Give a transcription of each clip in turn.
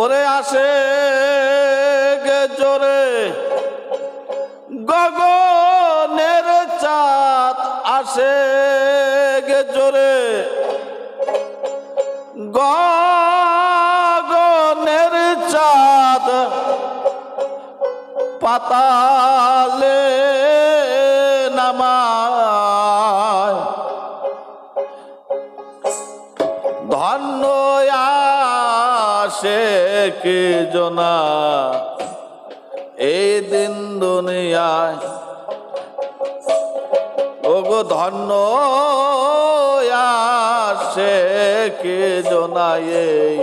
ওরে আসে গে জোরে গগনের চাঁদ, আসে গে জোরে গগনের চাঁদ, পাতালে নামায়। ধন্য আশিক জনা এই দিন দুনিয়ায়, ওগো ধন্য আশিক জনা এই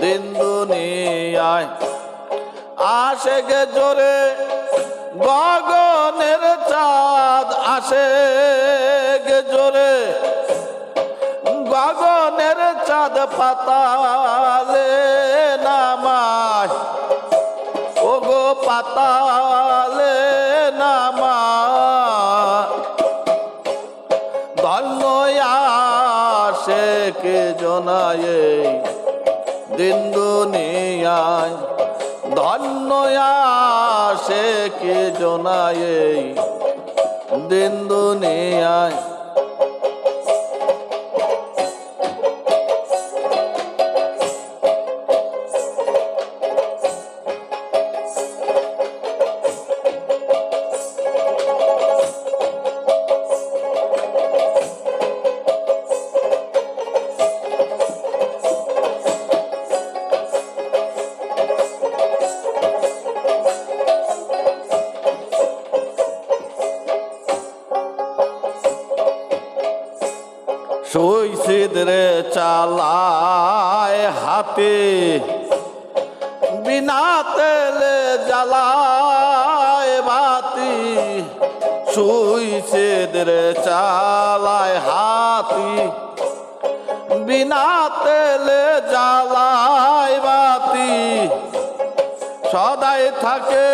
দিন দুনিয়ায়। আসে গে জোরে গগনের চাঁদ, আসে গে জোরে গগনের চাঁদ, পাতালে নামায়। ওগো পাতালে নামায়। ধন্য আশিক জনা এই দিন দুনিয়ায়, ধন্য আশিক জনা এই দিন দুনিয়ায়। সুইসিদ রে চালায় হাতে, বিনা তেলে জ্বালায় বাতি। সুইসিদ রে চালায় হাতি, বিনা তেলে জ্বালায় বাতি। সদাই থাকে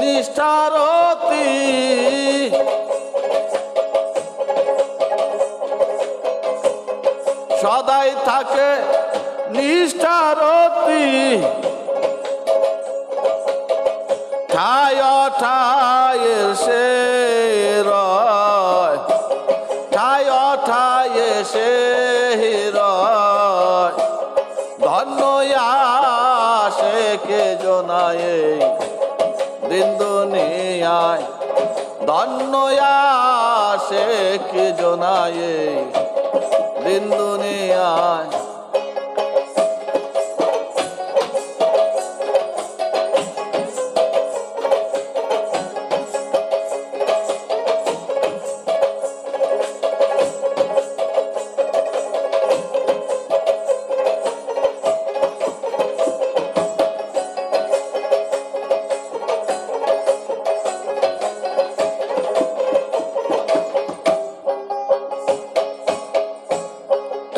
নিষ্ঠারতি, সদাই থাকে নিষ্ঠারতি। ঠায় ঠায় সে রয়, ঠায় ঠায় সে রয়। ধন্য আশিক জনা এই দিন দুনিয়ায়, ধন্য আশিক জনা এই দিন দুনিয়ায়।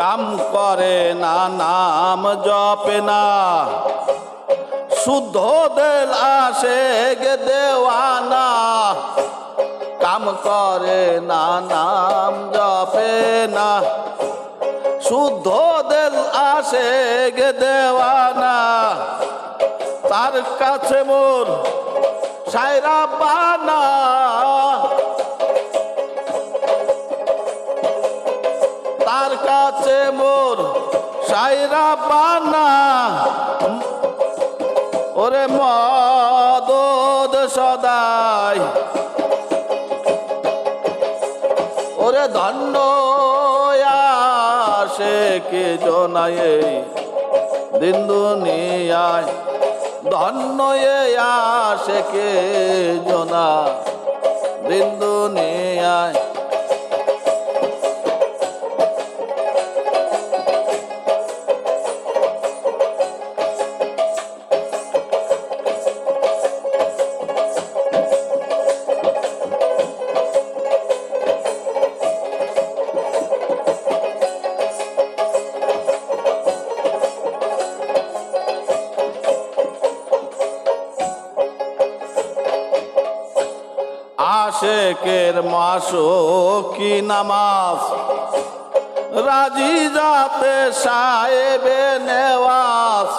কাম করে না, নাম জপে না, শুদ্ধ দিল আশিক দেওয়ানা। কাম করে না, নাম জপে না, শুদ্ধ দিল আশিক দেওয়ানা। তার কাছে মোর সায়রা বানা, তার কাছে মোর সায়রা বানা। ওরে মদদ সদাই, ওরে ধন্য আশিক জনা এই দিন দুনিয়ায়, ধন্য আশিক জনা দিন দুনিয়ায়। আশেকের মাসুকি নামাজ রাজি যাতে সাহেবে নেওয়াজ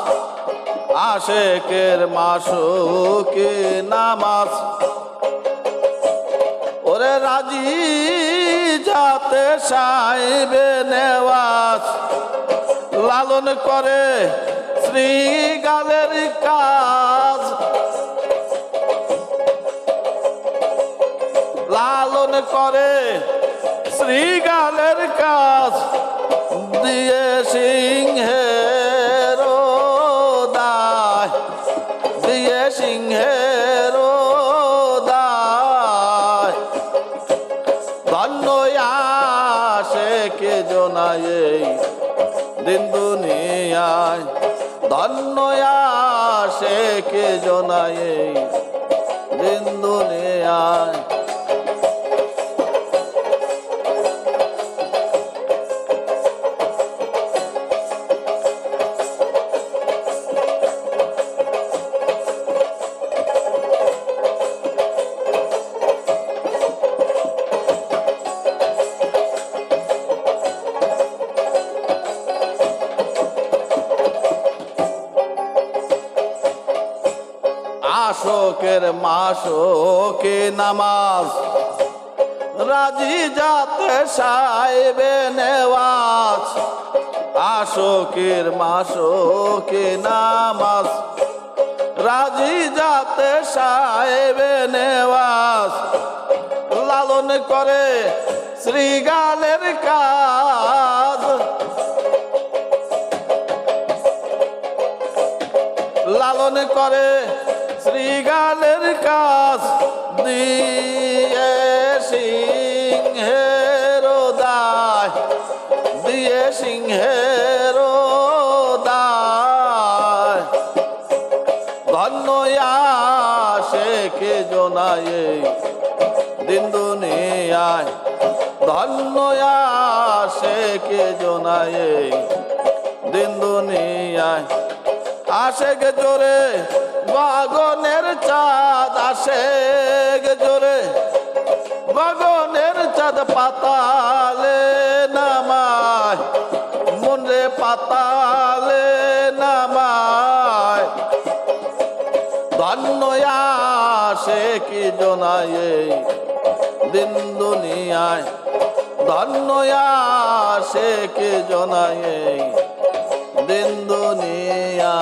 আশেকের মাসুকি নামাজ ওরে রাজি যাতে সাহেবে নেওয়াজ লালন করে শ্রীগালের কাজ লালন করে শ্রীগালের কাজ দিয়ে সিংহের দায় দিয়ে সিংহের দায় ধন্য আশেকে জনায় দিন দুনিয়ায় ধন্য আশেকে জনায় দিন দুনিয়ায় আশোকের মাসুকি নামাজ রাজি যাতে সাহেবে নেওয়াজ আশোকের মাসুকি নামাজ রাজি যাতে সাহেবে নেওয়াজ লালন করে শ্রীগালের কাজ লালন করে শ্রীগালের কাজ দিয়ে সিংহের দায় দিয়ে সিংহের দায় ধন্য আশেকে জনায় দিন দুনিয়ায় ধন্য আশেকে জনায় দিন দুনিয়ায় আশেক জোরে বাগনের চাঁদ আশেক জোরে বাগনের চাঁদ পাতালে নামায় মনরে পাতালে নামায় ধন্য আশেকি জনায় দিন দুনিয়ায় ধন্য আশেকি জনায় দিন দুনিয়া